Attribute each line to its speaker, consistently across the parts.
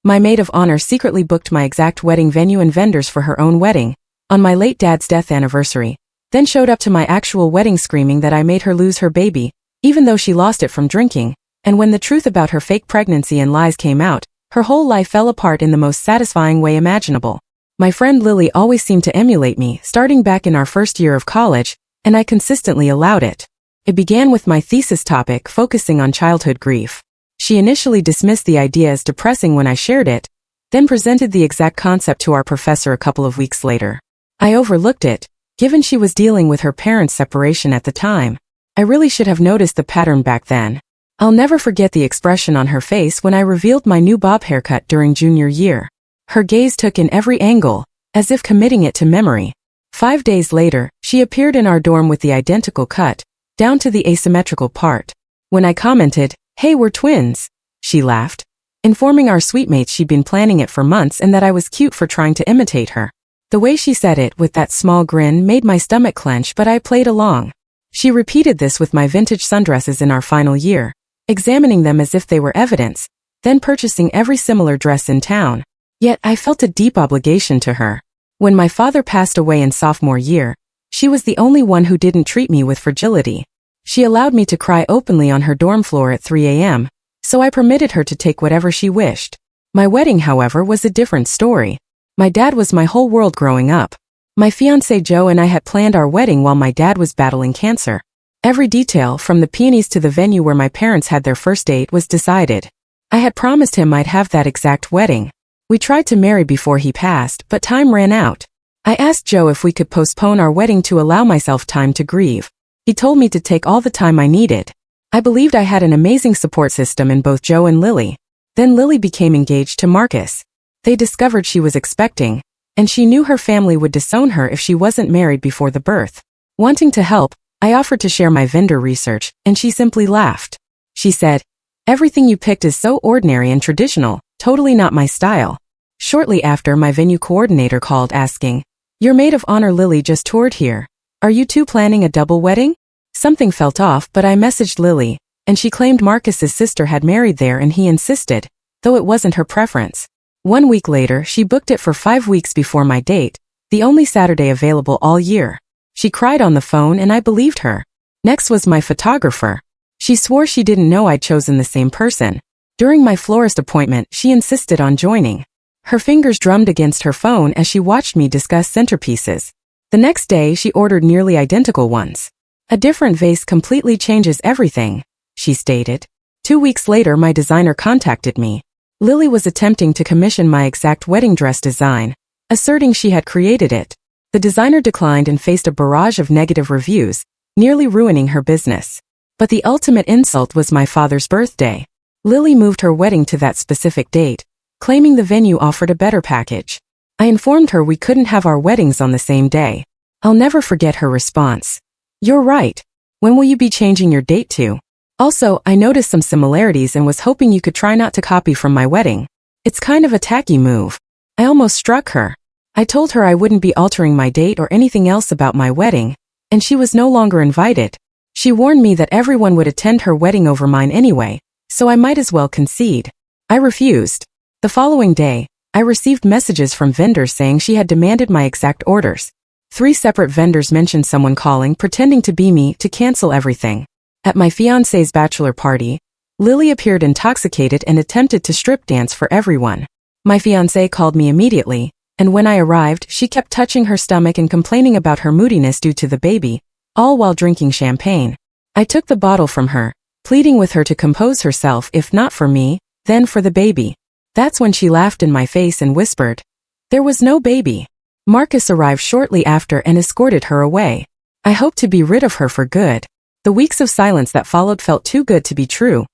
Speaker 1: My maid of honor secretly booked my exact wedding venue and vendors for her own wedding, on my late dad's death anniversary, then showed up to my actual wedding screaming that I made her lose her baby, even though she lost it from drinking, and when the truth about her fake pregnancy and lies came out, her whole life fell apart in the most satisfying way imaginable. My friend Lily always seemed to emulate me, starting back in our first year of college, and I consistently allowed it. It began with my thesis topic focusing on childhood grief. She initially dismissed the idea as depressing when I shared it, then presented the exact concept to our professor a couple of weeks later. I overlooked it, given she was dealing with her parents' separation at the time. I really should have noticed the pattern back then. I'll never forget the expression on her face when I revealed my new bob haircut during junior year. Her gaze took in every angle, as if committing it to memory. 5 days later, she appeared in our dorm with the identical cut, down to the asymmetrical part. When I commented, "Hey, we're twins," she laughed, informing our suite mates she'd been planning it for months and that I was cute for trying to imitate her. The way she said it with that small grin made my stomach clench, but I played along. She repeated this with my vintage sundresses in our final year, examining them as if they were evidence, then purchasing every similar dress in town. Yet I felt a deep obligation to her. When my father passed away in sophomore year, she was the only one who didn't treat me with fragility. She allowed me to cry openly on her dorm floor at 3 a.m., so I permitted her to take whatever she wished. My wedding, however, was a different story. My dad was my whole world growing up. My fiancé Joe and I had planned our wedding while my dad was battling cancer. Every detail, from the peonies to the venue where my parents had their first date, was decided. I had promised him I'd have that exact wedding. We tried to marry before he passed, but time ran out. I asked Joe if we could postpone our wedding to allow myself time to grieve. He told me to take all the time I needed. I believed I had an amazing support system in both Joe and Lily. Then Lily became engaged to Marcus. They discovered she was expecting, and she knew her family would disown her if she wasn't married before the birth. Wanting to help, I offered to share my vendor research, and she simply laughed. She said, "Everything you picked is so ordinary and traditional, totally not my style." Shortly after, my venue coordinator called asking, "Your maid of honor Lily just toured here. Are you two planning a double wedding?" Something felt off, but I messaged Lily, and she claimed Marcus's sister had married there and he insisted, though it wasn't her preference. 1 week later, she booked it for 5 weeks before my date, the only Saturday available all year. She cried on the phone and I believed her. Next was my photographer. She swore she didn't know I'd chosen the same person. During my florist appointment, she insisted on joining. Her fingers drummed against her phone as she watched me discuss centerpieces. The next day, she ordered nearly identical ones. "A different vase completely changes everything," she stated. 2 weeks later, my designer contacted me. Lily was attempting to commission my exact wedding dress design, asserting she had created it. The designer declined and faced a barrage of negative reviews, nearly ruining her business. But the ultimate insult was my father's birthday. Lily moved her wedding to that specific date, claiming the venue offered a better package. I informed her we couldn't have our weddings on the same day. I'll never forget her response. "You're right. When will you be changing your date to? Also, I noticed some similarities and was hoping you could try not to copy from my wedding. It's kind of a tacky move." I almost struck her. I told her I wouldn't be altering my date or anything else about my wedding, and she was no longer invited. She warned me that everyone would attend her wedding over mine anyway, so I might as well concede. I refused. The following day, I received messages from vendors saying she had demanded my exact orders. 3 separate vendors mentioned someone calling, pretending to be me, to cancel everything. At my fiancé's bachelor party, Lily appeared intoxicated and attempted to strip dance for everyone. My fiancé called me immediately, and when I arrived, she kept touching her stomach and complaining about her moodiness due to the baby, all while drinking champagne. I took the bottle from her, pleading with her to compose herself, if not for me, then for the baby. That's when she laughed in my face and whispered, "There was no baby." Marcus arrived shortly after and escorted her away. I hoped to be rid of her for good. The weeks of silence that followed felt too good to be true.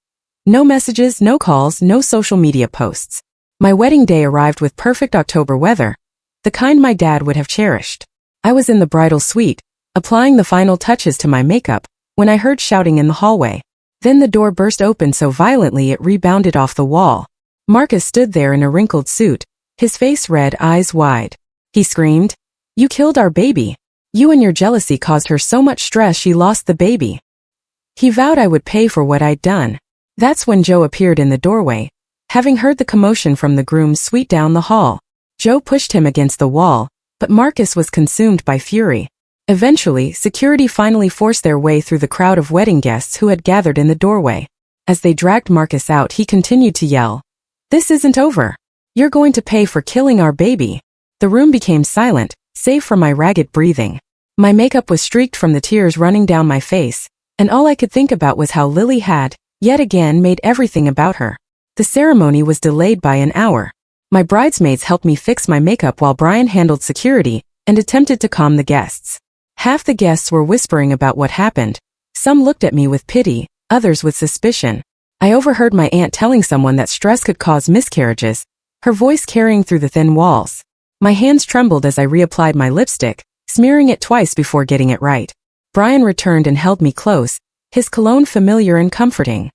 Speaker 1: No messages, no calls, no social media posts. My wedding day arrived with perfect October weather, the kind my dad would have cherished. I was in the bridal suite, applying the final touches to my makeup, when I heard shouting in the hallway. Then the door burst open so violently it rebounded off the wall. Marcus stood there in a wrinkled suit, his face red, eyes wide. He screamed, "You killed our baby. You and your jealousy caused her so much stress she lost the baby." He vowed I would pay for what I'd done. That's when Joe appeared in the doorway, having heard the commotion from the groom's suite down the hall. Joe pushed him against the wall, but Marcus was consumed by fury. Eventually, security finally forced their way through the crowd of wedding guests who had gathered in the doorway. As they dragged Marcus out, he continued to yell, "This isn't over. You're going to pay for killing our baby." The room became silent, save for my ragged breathing. My makeup was streaked from the tears running down my face, and all I could think about was how Lily had, yet again, made everything about her. The ceremony was delayed by an hour. My bridesmaids helped me fix my makeup while Brian handled security and attempted to calm the guests. Half the guests were whispering about what happened. Some looked at me with pity, others with suspicion. I overheard my aunt telling someone that stress could cause miscarriages, her voice carrying through the thin walls. My hands trembled as I reapplied my lipstick, smearing it twice before getting it right. Brian returned and held me close, his cologne familiar and comforting.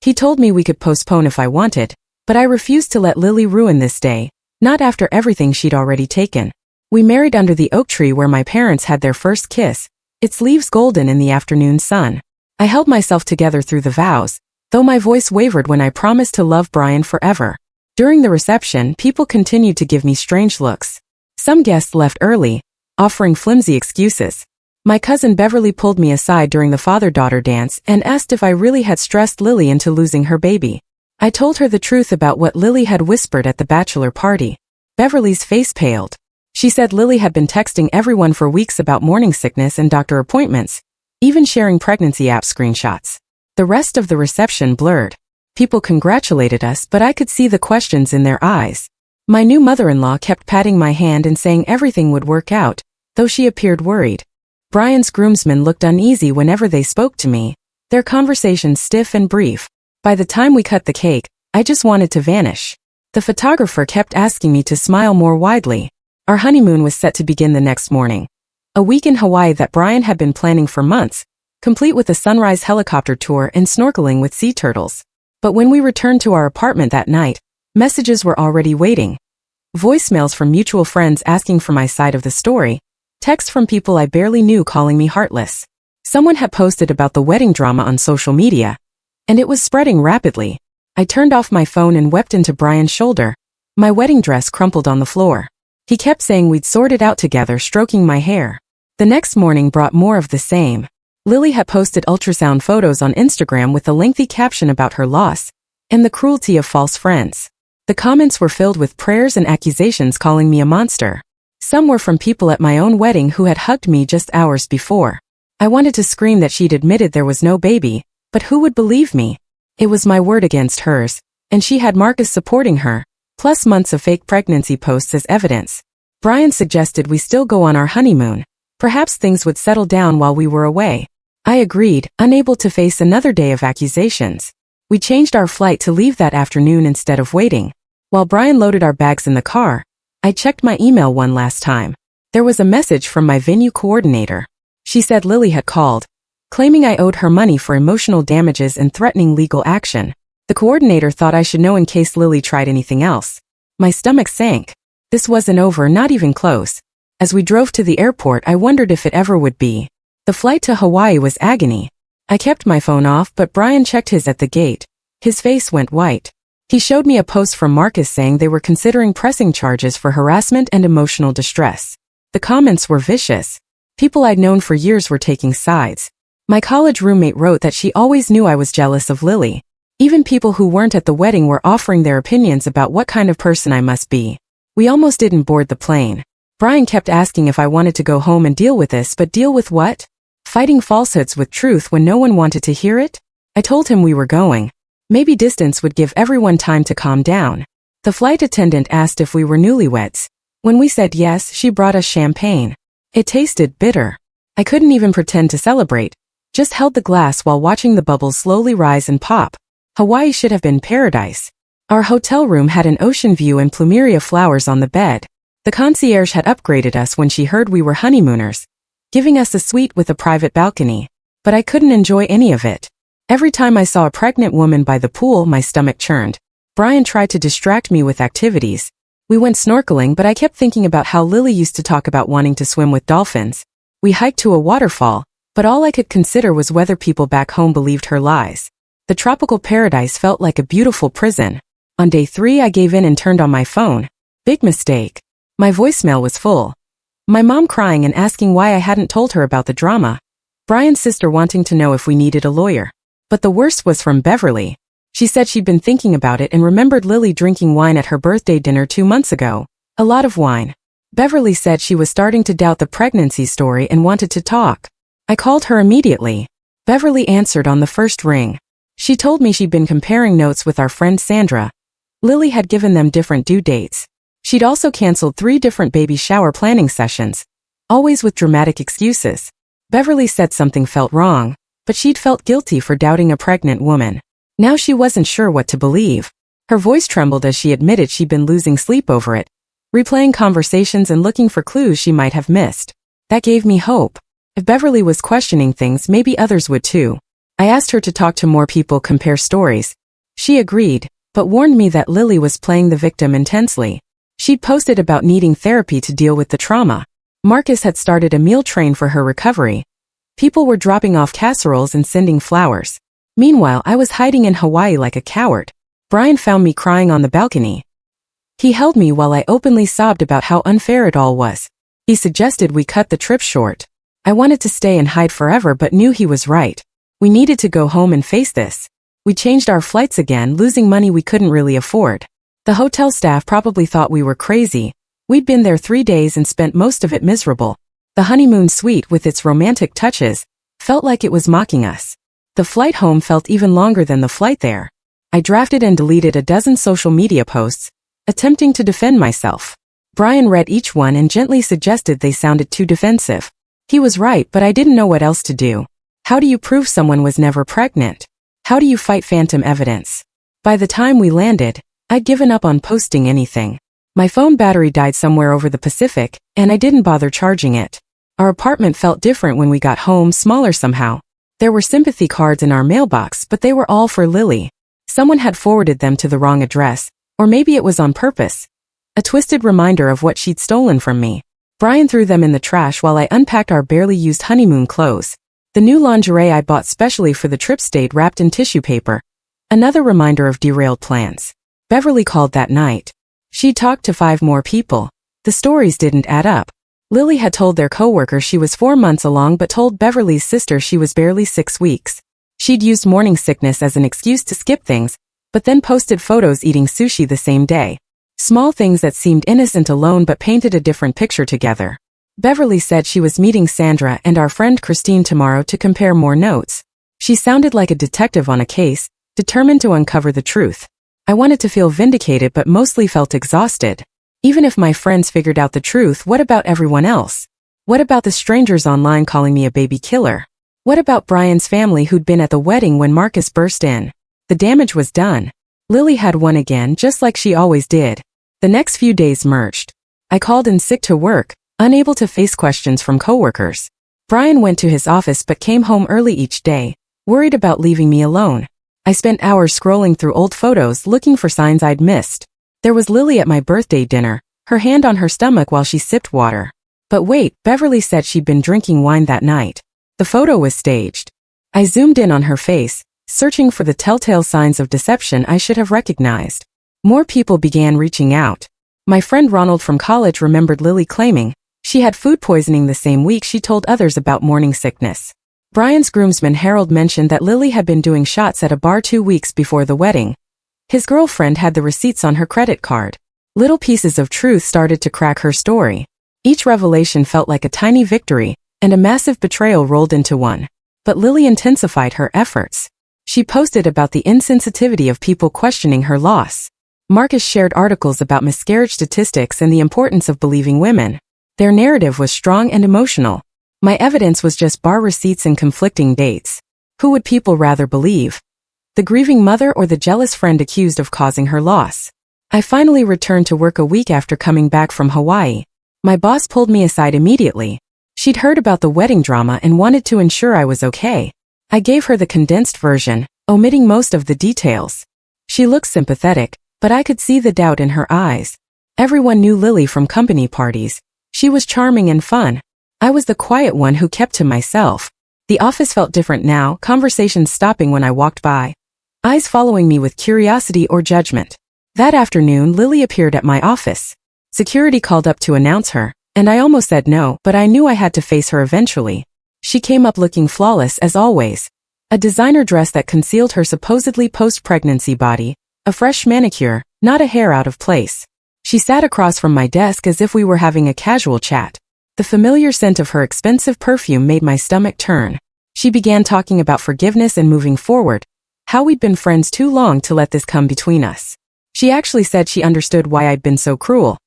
Speaker 1: He told me we could postpone if I wanted, but I refused to let Lily ruin this day, not after everything she'd already taken. We married under the oak tree where my parents had their first kiss, its leaves golden in the afternoon sun. I held myself together through the vows, though my voice wavered when I promised to love Brian forever. During the reception, people continued to give me strange looks. Some guests left early, offering flimsy excuses. My cousin Beverly pulled me aside during the father-daughter dance and asked if I really had stressed Lily into losing her baby. I told her the truth about what Lily had whispered at the bachelor party. Beverly's face paled. She said Lily had been texting everyone for weeks about morning sickness and doctor appointments, even sharing pregnancy app screenshots. The rest of the reception blurred. People congratulated us, but I could see the questions in their eyes. My new mother-in-law kept patting my hand and saying everything would work out, though she appeared worried. Brian's groomsmen looked uneasy whenever they spoke to me, their conversations stiff and brief. By the time we cut the cake, I just wanted to vanish. The photographer kept asking me to smile more widely. Our honeymoon was set to begin the next morning. A week in Hawaii that Brian had been planning for months, complete with a sunrise helicopter tour and snorkeling with sea turtles. But when we returned to our apartment that night, messages were already waiting. Voicemails from mutual friends asking for my side of the story, texts from people I barely knew calling me heartless. Someone had posted about the wedding drama on social media, and it was spreading rapidly. I turned off my phone and wept into Brian's shoulder. My wedding dress crumpled on the floor. He kept saying we'd sort it out together, stroking my hair. The next morning brought more of the same. Lily had posted ultrasound photos on Instagram with a lengthy caption about her loss and the cruelty of false friends. The comments were filled with prayers and accusations calling me a monster. Some were from people at my own wedding who had hugged me just hours before. I wanted to scream that she'd admitted there was no baby, but who would believe me? It was my word against hers, and she had Marcus supporting her, plus months of fake pregnancy posts as evidence. Brian suggested we still go on our honeymoon. Perhaps things would settle down while we were away. I agreed, unable to face another day of accusations. We changed our flight to leave that afternoon instead of waiting. While Brian loaded our bags in the car, I checked my email one last time. There was a message from my venue coordinator. She said Lily had called, claiming I owed her money for emotional damages and threatening legal action. The coordinator thought I should know in case Lily tried anything else. My stomach sank. This wasn't over, not even close. As we drove to the airport, I wondered if it ever would be. The flight to Hawaii was agony. I kept my phone off, but Brian checked his at the gate. His face went white. He showed me a post from Marcus saying they were considering pressing charges for harassment and emotional distress. The comments were vicious. People I'd known for years were taking sides. My college roommate wrote that she always knew I was jealous of Lily. Even people who weren't at the wedding were offering their opinions about what kind of person I must be. We almost didn't board the plane. Brian kept asking if I wanted to go home and deal with this, but deal with what? Fighting falsehoods with truth when no one wanted to hear it? I told him we were going. Maybe distance would give everyone time to calm down. The flight attendant asked if we were newlyweds. When we said yes, she brought us champagne. It tasted bitter. I couldn't even pretend to celebrate, just held the glass while watching the bubbles slowly rise and pop. Hawaii should have been paradise. Our hotel room had an ocean view and plumeria flowers on the bed. The concierge had upgraded us when she heard we were honeymooners, giving us a suite with a private balcony. But I couldn't enjoy any of it. Every time I saw a pregnant woman by the pool, my stomach churned. Brian tried to distract me with activities. We went snorkeling, but I kept thinking about how Lily used to talk about wanting to swim with dolphins. We hiked to a waterfall, but all I could consider was whether people back home believed her lies. The tropical paradise felt like a beautiful prison. On day 3 I gave in and turned on my phone. Big mistake. My voicemail was full. My mom crying and asking why I hadn't told her about the drama. Brian's sister wanting to know if we needed a lawyer. But the worst was from Beverly. She said she'd been thinking about it and remembered Lily drinking wine at her birthday dinner 2 months ago. A lot of wine. Beverly said she was starting to doubt the pregnancy story and wanted to talk. I called her immediately. Beverly answered on the first ring. She told me she'd been comparing notes with our friend Sandra. Lily had given them different due dates. She'd also canceled 3 different baby shower planning sessions, always with dramatic excuses. Beverly said something felt wrong, but she'd felt guilty for doubting a pregnant woman. Now she wasn't sure what to believe. Her voice trembled as she admitted she'd been losing sleep over it, replaying conversations and looking for clues she might have missed. That gave me hope. If Beverly was questioning things, maybe others would too. I asked her to talk to more people, compare stories. She agreed, but warned me that Lily was playing the victim intensely. She'd posted about needing therapy to deal with the trauma. Marcus had started a meal train for her recovery. People were dropping off casseroles and sending flowers. Meanwhile, I was hiding in Hawaii like a coward. Brian found me crying on the balcony. He held me while I openly sobbed about how unfair it all was. He suggested we cut the trip short. I wanted to stay and hide forever but knew he was right. We needed to go home and face this. We changed our flights again, losing money we couldn't really afford. The hotel staff probably thought we were crazy. We'd been there 3 days and spent most of it miserable. The honeymoon suite, with its romantic touches, felt like it was mocking us. The flight home felt even longer than the flight there. I drafted and deleted a dozen social media posts, attempting to defend myself. Brian read each one and gently suggested they sounded too defensive. He was right, but I didn't know what else to do. How do you prove someone was never pregnant? How do you fight phantom evidence? By the time we landed, I'd given up on posting anything. My phone battery died somewhere over the Pacific, and I didn't bother charging it. Our apartment felt different when we got home, smaller somehow. There were sympathy cards in our mailbox, but they were all for Lily. Someone had forwarded them to the wrong address, or maybe it was on purpose. A twisted reminder of what she'd stolen from me. Brian threw them in the trash while I unpacked our barely used honeymoon clothes. The new lingerie I bought specially for the trip stayed wrapped in tissue paper. Another reminder of derailed plans. Beverly called that night. She'd talked to 5 more people. The stories didn't add up. Lily had told their coworker she was 4 months along but told Beverly's sister she was barely 6 weeks. She'd used morning sickness as an excuse to skip things, but then posted photos eating sushi the same day. Small things that seemed innocent alone but painted a different picture together. Beverly said she was meeting Sandra and our friend Christine tomorrow to compare more notes. She sounded like a detective on a case, determined to uncover the truth. I wanted to feel vindicated but mostly felt exhausted. Even if my friends figured out the truth, what about everyone else? What about the strangers online calling me a baby killer? What about Brian's family who'd been at the wedding when Marcus burst in? The damage was done. Lily had won again, just like she always did. The next few days merged. I called in sick to work, unable to face questions from coworkers. Brian went to his office but came home early each day, worried about leaving me alone. I spent hours scrolling through old photos looking for signs I'd missed. There was Lily at my birthday dinner, her hand on her stomach while she sipped water. But wait, Beverly said she'd been drinking wine that night. The photo was staged. I zoomed in on her face, searching for the telltale signs of deception I should have recognized. More people began reaching out. My friend Ronald from college remembered Lily claiming she had food poisoning the same week she told others about morning sickness. Brian's groomsman Harold mentioned that Lily had been doing shots at a bar 2 weeks before the wedding. His girlfriend had the receipts on her credit card. Little pieces of truth started to crack her story. Each revelation felt like a tiny victory, and a massive betrayal rolled into one. But Lily intensified her efforts. She posted about the insensitivity of people questioning her loss. Marcus shared articles about miscarriage statistics and the importance of believing women. Their narrative was strong and emotional. My evidence was just bar receipts and conflicting dates. Who would people rather believe? The grieving mother or the jealous friend accused of causing her loss? I finally returned to work a week after coming back from Hawaii. My boss pulled me aside immediately. She'd heard about the wedding drama and wanted to ensure I was okay. I gave her the condensed version, omitting most of the details. She looked sympathetic, but I could see the doubt in her eyes. Everyone knew Lily from company parties. She was charming and fun. I was the quiet one who kept to myself. The office felt different now, conversations stopping when I walked by, eyes following me with curiosity or judgment. That afternoon, Lily appeared at my office. Security called up to announce her, and I almost said no, but I knew I had to face her eventually. She came up looking flawless as always. A designer dress that concealed her supposedly post-pregnancy body, a fresh manicure, not a hair out of place. She sat across from my desk as if we were having a casual chat. The familiar scent of her expensive perfume made my stomach turn. She began talking about forgiveness and moving forward, how we'd been friends too long to let this come between us. She actually said she understood why I'd been so cruel.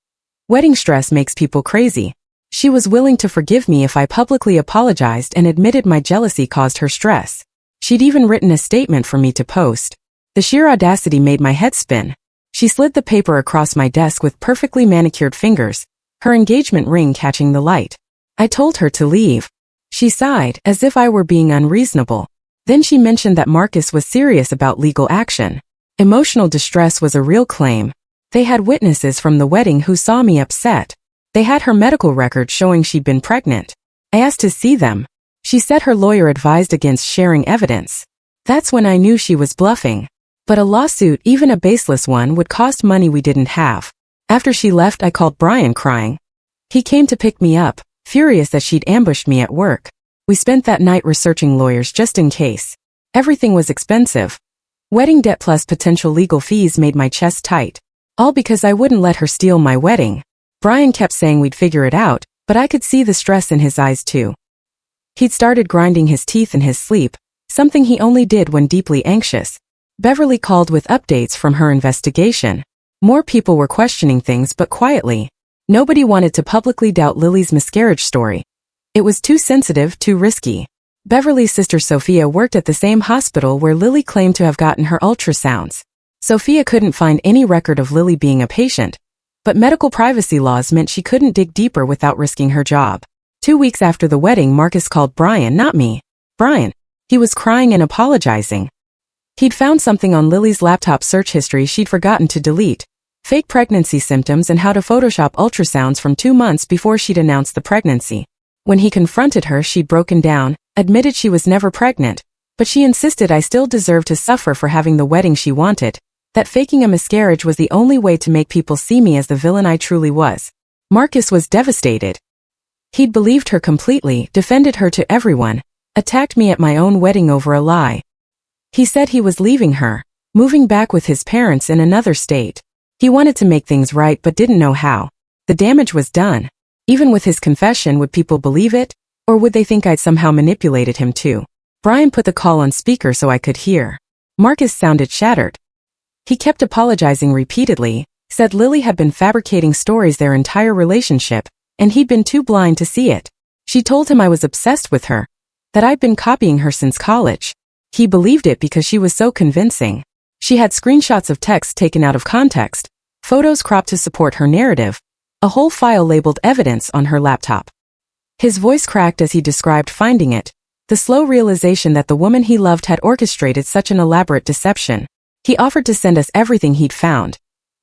Speaker 1: Wedding stress makes people crazy. She was willing to forgive me if I publicly apologized and admitted my jealousy caused her stress. She'd even written a statement for me to post. The sheer audacity made my head spin. She slid the paper across my desk with perfectly manicured fingers, her engagement ring catching the light. I told her to leave. She sighed, as if I were being unreasonable. Then she mentioned that Marcus was serious about legal action. Emotional distress was a real claim. They had witnesses from the wedding who saw me upset. They had her medical records showing she'd been pregnant. I asked to see them. She said her lawyer advised against sharing evidence. That's when I knew she was bluffing. But a lawsuit, even a baseless one, would cost money we didn't have. After she left, I called Brian crying. He came to pick me up, furious that she'd ambushed me at work. We spent that night researching lawyers just in case. Everything was expensive. Wedding debt plus potential legal fees made my chest tight. All because I wouldn't let her steal my wedding. Brian kept saying we'd figure it out, but I could see the stress in his eyes too. He'd started grinding his teeth in his sleep, something he only did when deeply anxious. Beverly called with updates from her investigation. More people were questioning things, but quietly. Nobody wanted to publicly doubt Lily's miscarriage story. It was too sensitive, too risky. Beverly's sister Sophia worked at the same hospital where Lily claimed to have gotten her ultrasounds. Sophia couldn't find any record of Lily being a patient, but medical privacy laws meant she couldn't dig deeper without risking her job. 2 weeks after the wedding, Marcus called Brian, not me. Brian. He was crying and apologizing. He'd found something on Lily's laptop search history she'd forgotten to delete. Fake pregnancy symptoms and how to Photoshop ultrasounds from 2 months before she'd announced the pregnancy. When he confronted her, she'd broken down, admitted she was never pregnant, but she insisted I still deserved to suffer for having the wedding she wanted, that faking a miscarriage was the only way to make people see me as the villain I truly was. Marcus was devastated. He'd believed her completely, defended her to everyone, attacked me at my own wedding over a lie. He said he was leaving her, moving back with his parents in another state. He wanted to make things right but didn't know how. The damage was done. Even with his confession, would people believe it? Or would they think I'd somehow manipulated him too? Brian put the call on speaker so I could hear. Marcus sounded shattered. He kept apologizing repeatedly, said Lily had been fabricating stories their entire relationship, and he'd been too blind to see it. She told him I was obsessed with her, that I'd been copying her since college. He believed it because she was so convincing. She had screenshots of texts taken out of context, photos cropped to support her narrative, a whole file labeled evidence on her laptop. His voice cracked as he described finding it, the slow realization that the woman he loved had orchestrated such an elaborate deception. He offered to send us everything he'd found.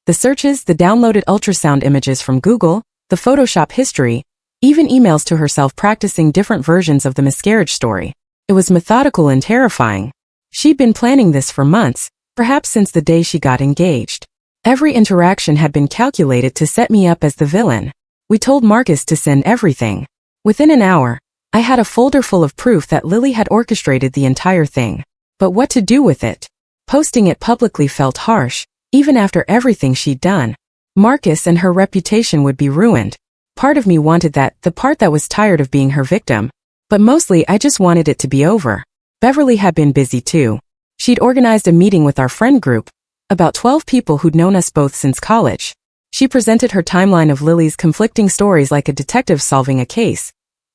Speaker 1: The searches, the downloaded ultrasound images from Google, the Photoshop history, even emails to herself practicing different versions of the miscarriage story. It was methodical and terrifying. She'd been planning this for months, perhaps since the day she got engaged. Every interaction had been calculated to set me up as the villain. We told Marcus to send everything. Within an hour, I had a folder full of proof that Lily had orchestrated the entire thing. But what to do with it? Posting it publicly felt harsh, even after everything she'd done. Marcus and her reputation would be ruined. Part of me wanted that, the part that was tired of being her victim. But mostly I just wanted it to be over. Beverly had been busy too. She'd organized a meeting with our friend group, about 12 people who'd known us both since college. She presented her timeline of Lily's conflicting stories like a detective solving a case.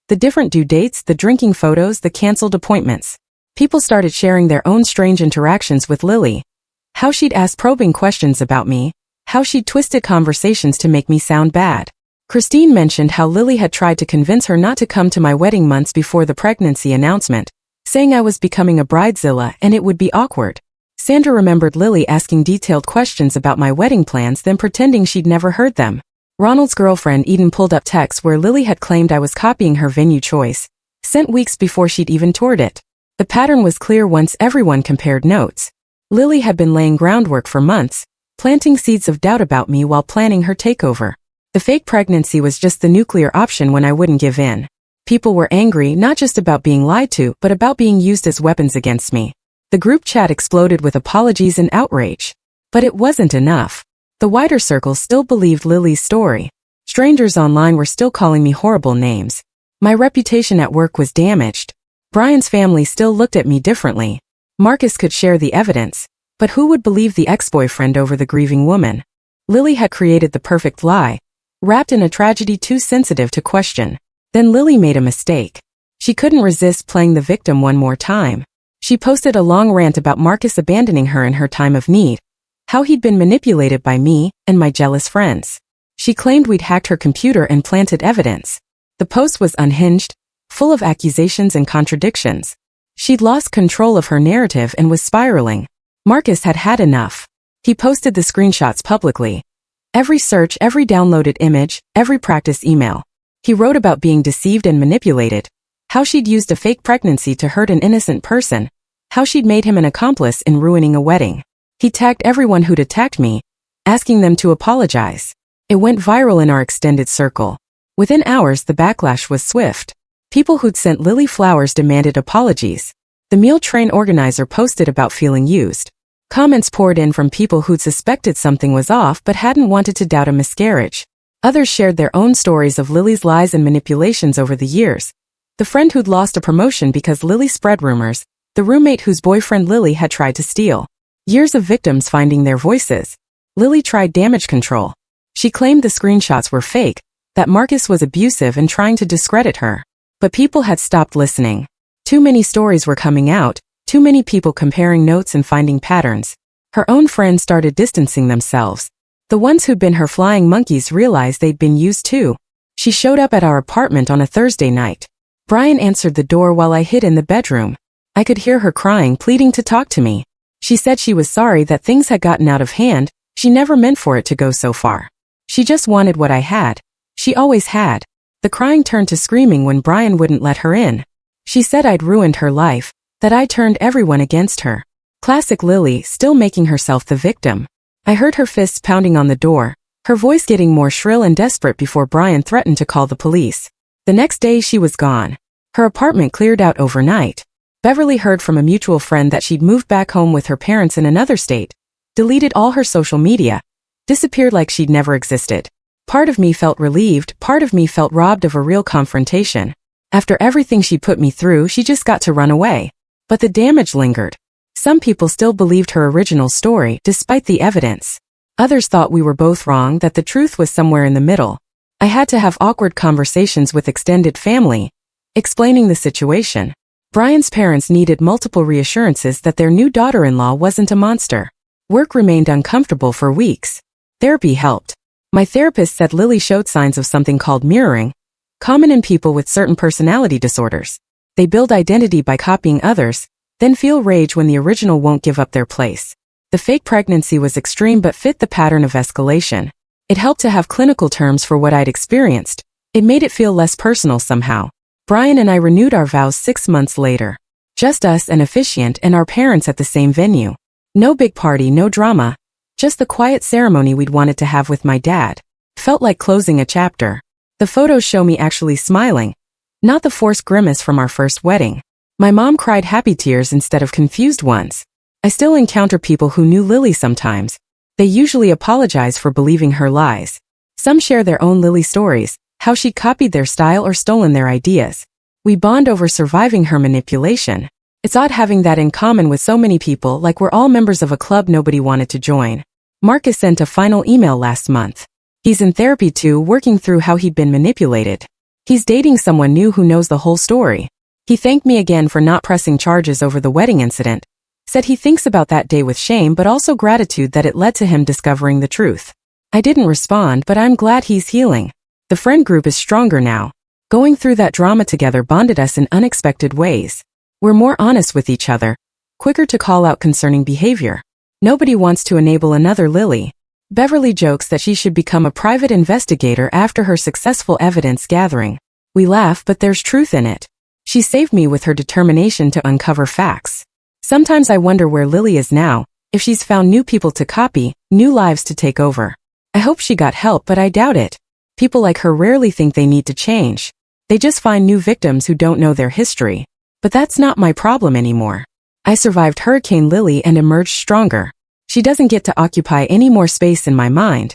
Speaker 1: The different due dates, the drinking photos, the canceled appointments. People started sharing their own strange interactions with Lily. How she'd asked probing questions about me, how she'd twisted conversations to make me sound bad. Christine mentioned how Lily had tried to convince her not to come to my wedding months before the pregnancy announcement, saying I was becoming a bridezilla and it would be awkward. Sandra remembered Lily asking detailed questions about my wedding plans, then pretending she'd never heard them. Ronald's girlfriend Eden pulled up texts where Lily had claimed I was copying her venue choice, sent weeks before she'd even toured it. The pattern was clear once everyone compared notes. Lily had been laying groundwork for months, planting seeds of doubt about me while planning her takeover. The fake pregnancy was just the nuclear option when I wouldn't give in. People were angry not just about being lied to, but about being used as weapons against me. The group chat exploded with apologies and outrage. But it wasn't enough. The wider circle still believed Lily's story. Strangers online were still calling me horrible names. My reputation at work was damaged. Brian's family still looked at me differently. Marcus could share the evidence, but who would believe the ex-boyfriend over the grieving woman? Lily had created the perfect lie, wrapped in a tragedy too sensitive to question. Then Lily made a mistake. She couldn't resist playing the victim one more time. She posted a long rant about Marcus abandoning her in her time of need, how he'd been manipulated by me and my jealous friends. She claimed we'd hacked her computer and planted evidence. The post was unhinged, full of accusations and contradictions. She'd lost control of her narrative and was spiraling. Marcus had had enough. He posted the screenshots publicly. Every search, every downloaded image, every practice email. He wrote about being deceived and manipulated, how she'd used a fake pregnancy to hurt an innocent person, how she'd made him an accomplice in ruining a wedding. He tagged everyone who'd attacked me, asking them to apologize. It went viral in our extended circle. Within hours, the backlash was swift. People who'd sent Lily flowers demanded apologies. The meal train organizer posted about feeling used. Comments poured in from people who'd suspected something was off but hadn't wanted to doubt a miscarriage. Others shared their own stories of Lily's lies and manipulations over the years. The friend who'd lost a promotion because Lily spread rumors, the roommate whose boyfriend Lily had tried to steal. Years of victims finding their voices. Lily tried damage control. She claimed the screenshots were fake, that Marcus was abusive and trying to discredit her. But people had stopped listening. Too many stories were coming out, too many people comparing notes and finding patterns. Her own friends started distancing themselves. The ones who'd been her flying monkeys realized they'd been used too. She showed up at our apartment on a Thursday night. Brian answered the door while I hid in the bedroom. I could hear her crying, pleading to talk to me. She said she was sorry that things had gotten out of hand. She never meant for it to go so far. She just wanted what I had. She always had. The crying turned to screaming when Brian wouldn't let her in. She said I'd ruined her life, that I turned everyone against her. Classic Lily, still making herself the victim. I heard her fists pounding on the door, her voice getting more shrill and desperate before Brian threatened to call the police. The next day she was gone. Her apartment cleared out overnight. Beverly heard from a mutual friend that she'd moved back home with her parents in another state, deleted all her social media, disappeared like she'd never existed. Part of me felt relieved, part of me felt robbed of a real confrontation. After everything she put me through, she just got to run away. But the damage lingered. Some people still believed her original story, despite the evidence. Others thought we were both wrong, that the truth was somewhere in the middle. I had to have awkward conversations with extended family, explaining the situation. Brian's parents needed multiple reassurances that their new daughter-in-law wasn't a monster. Work remained uncomfortable for weeks. Therapy helped. My therapist said Lily showed signs of something called mirroring, common in people with certain personality disorders. They build identity by copying others, then feel rage when the original won't give up their place. The fake pregnancy was extreme but fit the pattern of escalation. It helped to have clinical terms for what I'd experienced. It made it feel less personal somehow. Brian and I renewed our vows 6 months later. Just us, an officiant, and our parents at the same venue. No big party, no drama. Just the quiet ceremony we'd wanted to have with my dad. Felt like closing a chapter. The photos show me actually smiling, not the forced grimace from our first wedding. My mom cried happy tears instead of confused ones. I still encounter people who knew Lily sometimes. They usually apologize for believing her lies. Some share their own Lily stories, how she copied their style or stolen their ideas. We bond over surviving her manipulation. It's odd having that in common with so many people, like we're all members of a club nobody wanted to join. Marcus sent a final email last month. He's in therapy too, working through how he'd been manipulated. He's dating someone new who knows the whole story. He thanked me again for not pressing charges over the wedding incident. Said he thinks about that day with shame but also gratitude that it led to him discovering the truth. I didn't respond, but I'm glad he's healing. The friend group is stronger now. Going through that drama together bonded us in unexpected ways. We're more honest with each other, quicker to call out concerning behavior. Nobody wants to enable another Lily. Beverly jokes that she should become a private investigator after her successful evidence gathering. We laugh, but there's truth in it. She saved me with her determination to uncover facts. Sometimes I wonder where Lily is now, If she's found new people to copy, new lives to take over. I hope she got help, but I doubt it. People like her rarely think they need to change. They just find new victims who don't know their history. But that's not my problem anymore. I survived Hurricane Lily and emerged stronger. She doesn't get to occupy any more space in my mind.